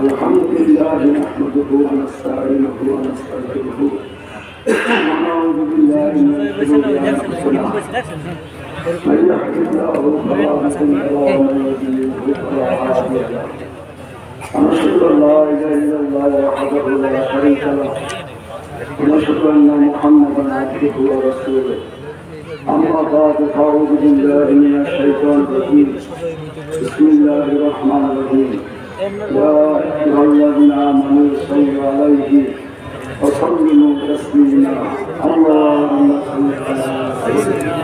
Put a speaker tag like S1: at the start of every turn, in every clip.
S1: الحمد لله نحمده ونستعينه ونستغفره ونعوذ بالله من شرور انفسنا من يهد الله فلا مضل له ومن يضلل فلا هادي له ونشهد ان لا اله الا الله وحده لا شريك له ونشهد ان محمدا عبده ورسوله اما بعد فاعوذ بالله من الشيطان الرجيم بسم الله الرحمن الرحيم يا أيها الذين آمنوا صلوا عليه وسلموا تسليما اللهم صل على سيدنا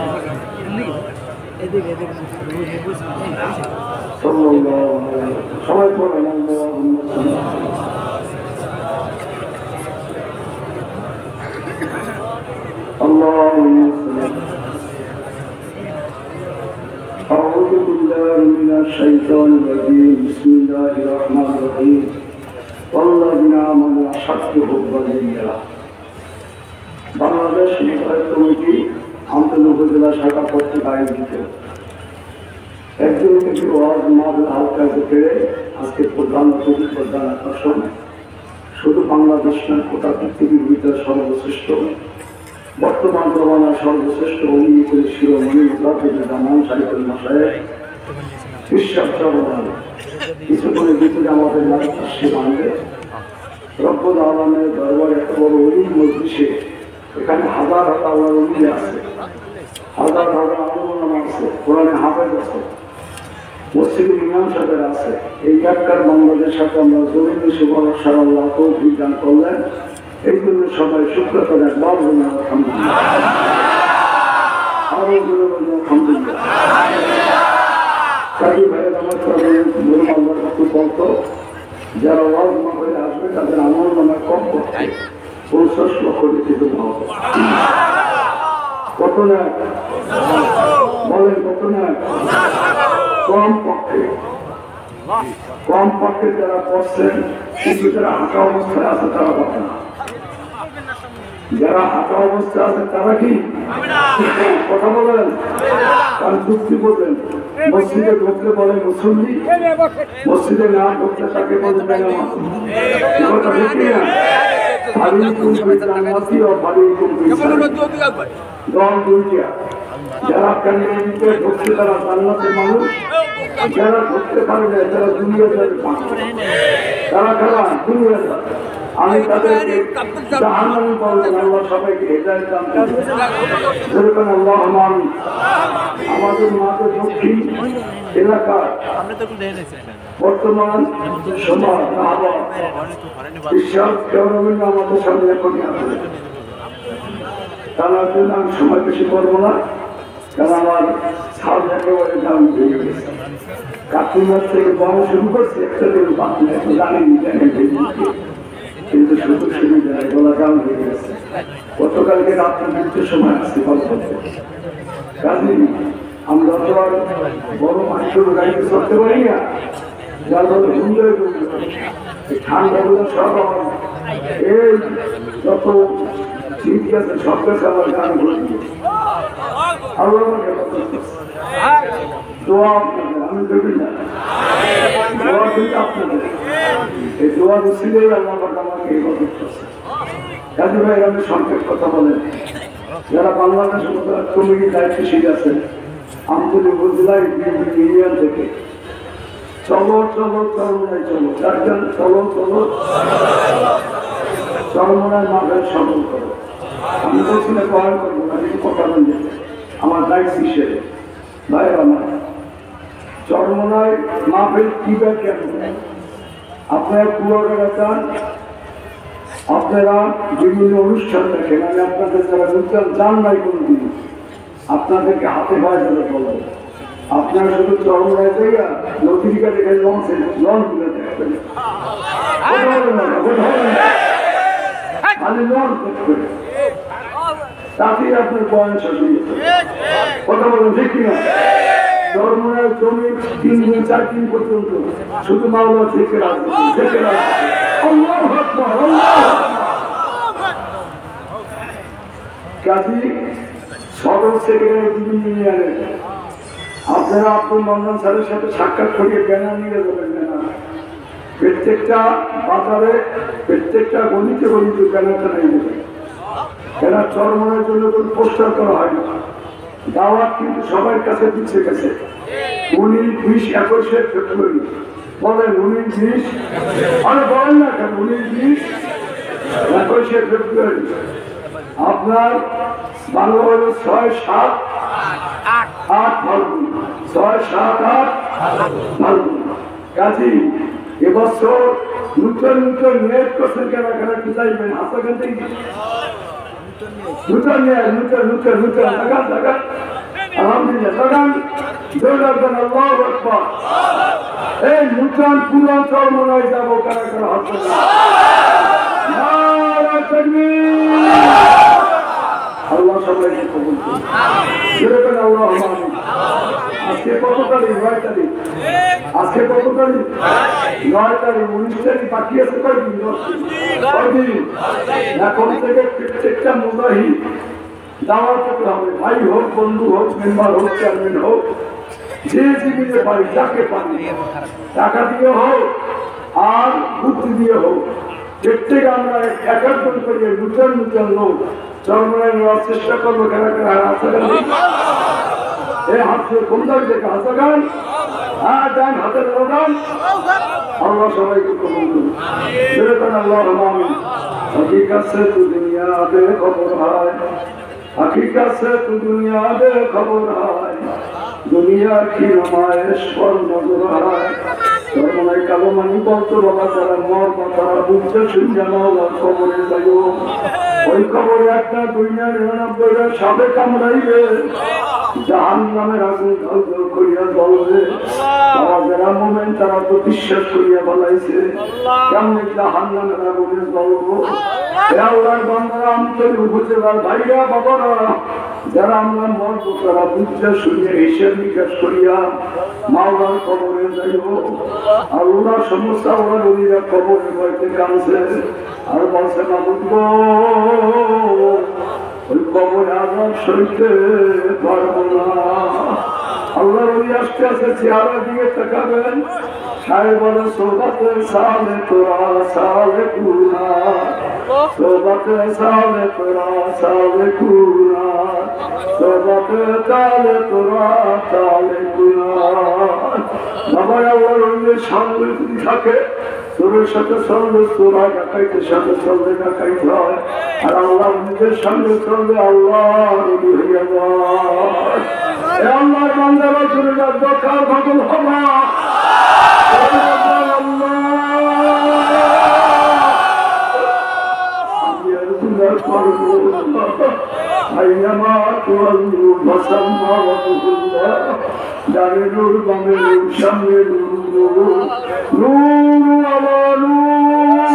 S1: صلى الله عليه وسلم اللهم صل اللهم صل أعوذ بالله من الشيطان الرجيم بسم الله الرحمن الرحيم والذين آمنوا أشد حبا لله বাংলাদেশ নির্বাহী কমিটি আমতলী উপজেলা শাখা কর্তৃক আয়োজিত একজন থেকে ওয়াজ মাহফিল হালকায় পেরে আজকে প্রধান অতিথি প্রধান আকর্ষণ শুধু বাংলাদেশ নয় গোটা পৃথিবীর ভিতরে সর্বশ্রেষ্ঠ বর্তমান জমানার সর্বশ্রেষ্ঠ অঙ্গীকারী শিরোমণি মুজাহিদুর রহমান সাইফুল মাসায়েখ বিশ্বাস চরমান কিছুক্ষণের ভিতরে আমাদের সে বাংলে রব্বুল আলামিনের দরবারে এত বড় অলিম মজলিসে এখানে হাজার হাজার আল্লাহর অলি আছে, হাজার হাজার আলেম আছে, কোরআনে হাফেজ আছে, মসজিদে ইমাম সাহেব আছে। এই একটার বাংলাদেশের সাথে আমরা জমিনে সুবহানাল্লাহ আল্লাহ তৌফিক দান করলেন। এই জন্য সবাই শুকরিয়া করে একবার বলুন আলহামদুলিল্লাহ, আরো বলে বলুন আলহামদুলিল্লাহ। কাজী ভাইয়ের আমার আল্লাহর একটু বলতো যারা ওয়াজ মাহফিলে আসবে তাদের আমল নামায় কম করতে 50 লক্ষ লিখিত হবে। কত না বলেন, কত না? কম পক্ষে যারা করছেন কিন্তু যারা হাঁটা অবস্থায় আছে তারা পাবে না। যারা হাঁটা অবস্থায় আছে তারা কি কথা বলেন? তার যুক্তি বলবেন। মসজিদে ঢুকলে বলে মুসল্লি, মসজিদে না ঢুকলে তাকে বলে বেনামাজি। কথা ঠিক না? যারা ক্যান্ডিডেটে ঢুকছে তারা জান্নাতের মানুষ, যারা ঢুকতে পারে না তারা দুনিয়া যাবে, তারা খেলা দুনিয়া যাবে। আমি তাদেরকে জাহান্নামী বলবেন। আল্লাহ সবাইকে হেদায়েত দান করুন। যেরকম আল্লাহ আমাদের মাঝে দক্ষিণ এলাকার বর্তমান সমাজ বিশ্বাস কেমন আমাদের সামনে এখনই আছে। তার জন্য আমি সময় বেশি করবো না, কারণ আমার ছাদ একেবারে দাম হয়ে গেছে। কার্তিক মাস থেকে বড় শুরু করছে, একটা দিন বাকি জানি কিন্তু শুধু সুবিধা নেই, গলা গান হয়ে গেছে। গতকালকে রাত্রে 2টার সময় আসছি গল্প করতে। কাজে আমরা তো আর বড় মানুষের গাড়িতে চড়তে পারি না, যার ফলে হুন্ডায় ঠান্ডাগুলো সব আমার এই যত শীত গেছে সব কাছে আমার গান বলে দিয়ে আল্লাহ আমাকে দোয়া আপনাদের, আমি দেখি না দোয়া কিন্তু আপনাদের, এই দোয়া দিচ্ছিলেই আল্লাহ আমাকে এই কথা করছে। কাজী ভাই আমি সংক্ষেপ কথা বলেন, যারা বাংলাদেশ কমিটির দায়িত্বশীল আছেন আমতলী উপজেলায় ইউনিয়ন থেকে চলো চলো চরমনায় চলো, চারজন চলো চলো চরমনায় মাঠের সফল করো। আমি বলছি না বয়ান করবো না, কিন্তু কথা বলতে আমার দায়িত্ব হিসেবে ভাই আমার চরমনায় মাঠের কিবা কেন আপনারা কুয়াকাটা চান, আপনারা বিভিন্ন অনুষ্ঠান দেখেন, আমি আপনাদের যারা নূতন জান নাই কোনদিন আপনাদেরকে হাতে পায়ে ধরে বলবো, আপনারা শুধু চরমনায় জায়গা নদীকা দেখে লঞ্চে লঞ্চ তুলে দেখবেন, খালি লঞ্চ দেখবেন, তাতেই আপনার বয়স কথা বলেন ঠিক কিনা? চরমনায় জমি 3 দিন 4 দিন পর্যন্ত শুধু মাওলা থেকে রাখবে, থেকে রাখবে। আল্লাহু আকবার, আল্লাহু আকবার। কাজী সদর সেক্রেটারি বিভিন্ন ইউনিয়নের আপনারা আব্দুল মান্নান স্যারের সাথে সাক্ষাৎ করিয়ে ব্যানার নিয়ে যাবেন। ব্যানার প্রত্যেকটা বাজারে প্রত্যেকটা গলিতে গলিতে ব্যানারটা নিয়ে যাবেন। ব্যানার চরমনার জন্য কোনো পোস্টার করা হয় না, দাওয়াত কিন্তু সবার কাছে দিচ্ছে গেছে। 19, 20, 21 ফেব্রুয়ারি বলেন, 19, 20 আরে বলেন না কেন, 19, 20, 21 ফেব্রুয়ারি আপনার বাংলা হল 6, 7, 8 ফাল্গুন, 6, 7, 8 ফাল্গুন। কাজী এবছর নূতন নূতন নেট করছেন কেনা কি চাইবেন আসা কেন থেকে নূতন নূতন নূতন নূতন লাগান লাগান আলহামদুলিল্লাহ লাগান দৌড়াবেন। আল্লাহু আকবার। এই নূতন পুরান চরমনায় যাবো কারা হচ্ছে নারা তাকবীর। আল্লাহ সবাইকে কবুল করুন, যেরকম আল্লাহ আমিন। আজকে কত তারিখ? 9 তারিখ। আজকে কত তারিখ? 9 তারিখ। 19 তারিখ বাকি আছে কয়দিন? 10 দিন। এখন থেকে প্রত্যেকটা মুজাহিদ দাওয়াত করতে হবে, ভাই হোক, বন্ধু হোক, মেম্বার হোক, চেয়ারম্যান হোক, যে জীবিতে পারি যাকে পারি, টাকা দিয়ে হোক আর বুদ্ধি দিয়ে হোক, প্রত্যেক আমরা এক একজন করে নূতন নূতন লোক চরমনায় নেওয়ার চেষ্টা করবো। এই হাতে কোনটাই দেখে হাসা গান, হ্যাঁ যান হাতের গান। আল্লাহ সবাইকে কবুল করুন, যেরকম আল্লাহ আমিন। হকিকত সে তু দুনিয়া বে খবর হয়, हकीकत से तू दुनिया दे खबर है, दुनिया की नुमाइश पर नजर है। চরমনায় কালো মানি বলতো বাবা যারা মর বা তারা বুঝতে শুনছে মাওলা কবরে যাইও, ওই কবরে একটা দুনিয়ার 99টা সাপে কামড়াইবে, জাহান্নামের আগুন জ্বল জ্বল করিয়া জ্বলবে। বাবা যারা মোমেন তারা তো বিশ্বাস করিয়া বলাইছে কেমন জাহান্নামের আগুনে জ্বলবো। আল্লাহর বান্দারা আন্তরিক উপজেলার ভাইরা বাবারা যারা আমরা মরব তারা বুঝতে শুনিয়া হিসাব নিকাশ করিয়া মাওলার কবরে যাইব। আল্লাহ সমস্ত আল্লাহ নবীরা কবরে বইতে কাঁদছে আর বলছে না বুঝবো ওই কবরে আযাব সইতে পারবো না। আল্লাহ নবী আস্তে আস্তে চেহারার দিকে তাকাবেন, সাহেব বলে সোবাতে সালে তোরা সালে কুনা, সোবাতে সালে তোরা সালে কুনা, সোবাতে তালে তোরা তালে কুনা। বাবা আল্লাহ নবীর সামনে যদি থাকে তোরের সাথে চললে তোরা ডাকাইতের সাথে চললে ডাকাইতে হয়, আর আল্লাহ নিজের সঙ্গে চললে আল্লাহ নবী হইয়া যায়। আল্লাহর বান্দারা চলে যার দরকার ভাগল হবা ডানে নূর বামে নূর সামনে নূর নূর নূর আলা নূর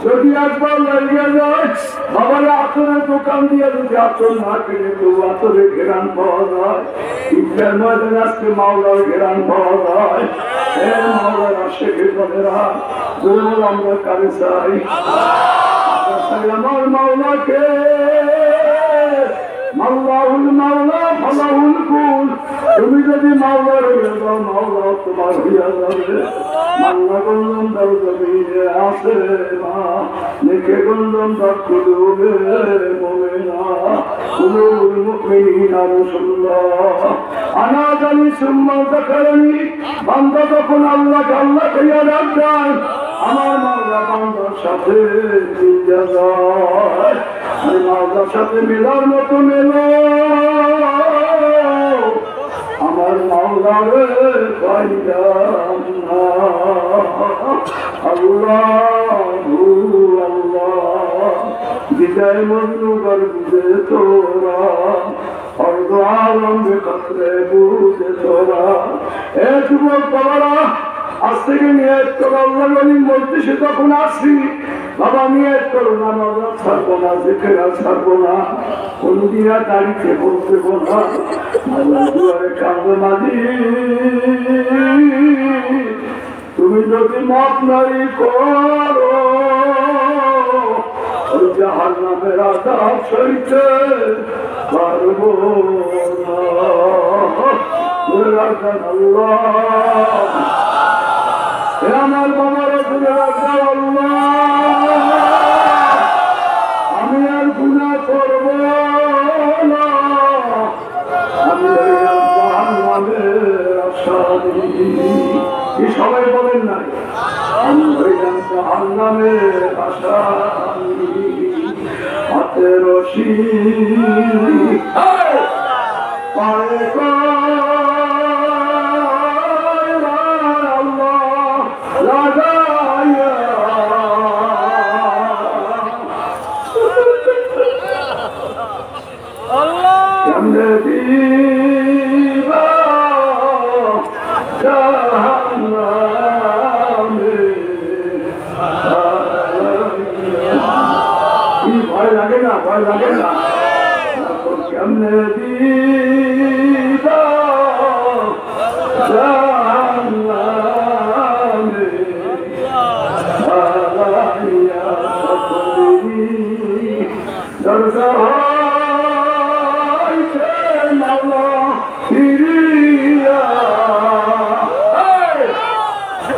S1: যদি একবার লাগিয়ে যায় বাবারা আতরের দোকান দিয়ে যদি আতর না কিনে কেউ আতরে ঘেরান পাওয়া যায় ঈদের ময়দানে আজকে মাওলার ঘেরান পাওয়া যায় মাওলার আশেখে বলেরা আমরা কারে চাই আমার মাওলাকে মাওলাহুল মাওলা ফালাহুল কুল তুমি যদি মাওলার হইয়া যাও মাওলা তোমার হইয়া যাবে মাল্লা গন্ধম দাও জমিনে আসে না নেকে গন্ধম দাও কুলুবে মোমেনা কুলুল মুমিনিনা রাসূলুল্লাহ আনা জানি সুম্মা যাকারানি বান্দা যখন আল্লাহকে আল্লাহ কইয়া ডাকয় আমার মাওলা বান্দার সাথে মিলিয়া যায় মাওলার সাথে মেলার মতো মেলো আমার মাওলারে পাইলাম না আল্লাহু আল্লাহ বিদায় মজনু কর বুঝে তোরা অর্ধ আলম বেকত্রে বুঝে তোরা এ যুবক বাবারা আজ থেকে নিয়ত করো আল্লাহ গরিব মজলিসে যখন আসি বাবা নিয়ত করো না নজর ছাড়বো না জিকির ছাড়বো না কোনদিন আর দাঁড়িয়ে বলতে না আল্লাহ দুয়ারে কাঁদো মাঝি তুমি যদি মাপ নাই করো ওই জাহান্নামের আযাব সইতে পারবো না আল্লাহ আমার বাবার আমি আর গুনাহ করব না আমি আসামি সবাই বলেন না আমি হইলাম জাহান্নামের আসামি হাতে রশি পায়ে ভয় লাগে না কেমনে দিবা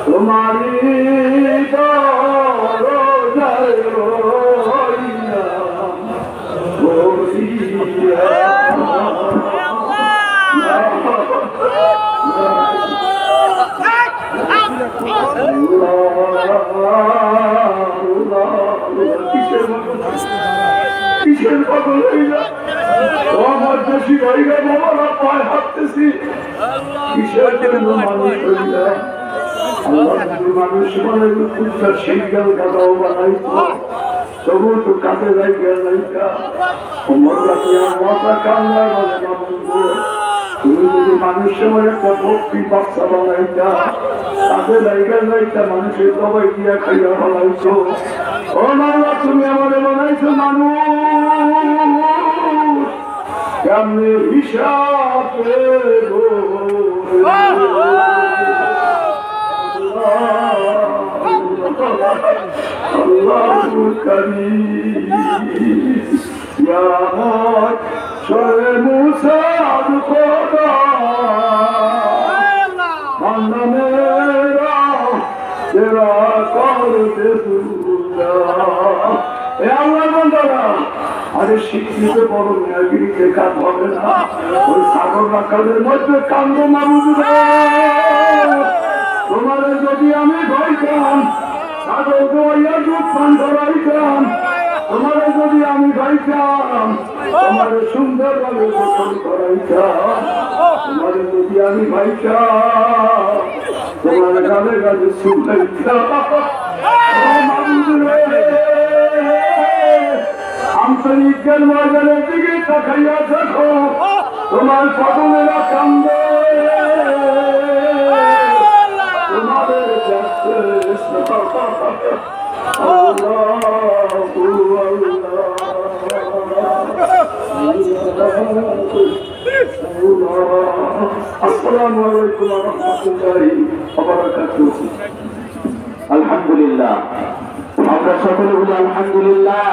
S1: তোমারি কিসের পাগল হইলা আমার দেশি ভাইরা বাবারা পায়ে হাঁটতেছি কিসের জন্য মানুষ হইলা মানুষ মানে সিঙ্গেল কাটাও বানাইতো তবু তো কাটে যাইকা যাইকা মাথা কান্না বলে না বন্ধু তুমি যদি মানুষের মানে একটা ভক্তি বাচ্চা বানাইতা কাটে যাইকা যাইতা মানুষের সবাই দিয়া খাইয়া বানাইছো ও মামলা তুমি আমারে বানাইছো মানুষ কেমনে হিসাবে الله كريم يا شر موسى الخدا من मेरा तेरा कर दे दूंगा এ আল্লাহ বান্দারা আরে শিক্ষিত বড় মেয়াগিরিকে কাজ হবে না ওই সাগর রাখালের মধ্যে কান্দ মারুদে তোমার যদি আমি ভাইতাম সাগর দইয়া দুধ পান ধরাইতাম তোমার যদি আমি ভাইতাম তোমার সুন্দর ভাবে গোসল করাইতাম তোমার যদি আমি ভাইতাম তোমার গালে গালে শুনাইতাম আন্তরিকের ময়দানের দিকে তাকাইয়া দেখো তোমার পাগলেরা কান্দে তোমাদের আসসালামু আলাইকুম ওয়া রাহমাতুল্লাহি ওয়া বারাকাতুহু।
S2: আলহামদুলিল্লাহ, আমরা সকলে বলি আলহামদুলিল্লাহ।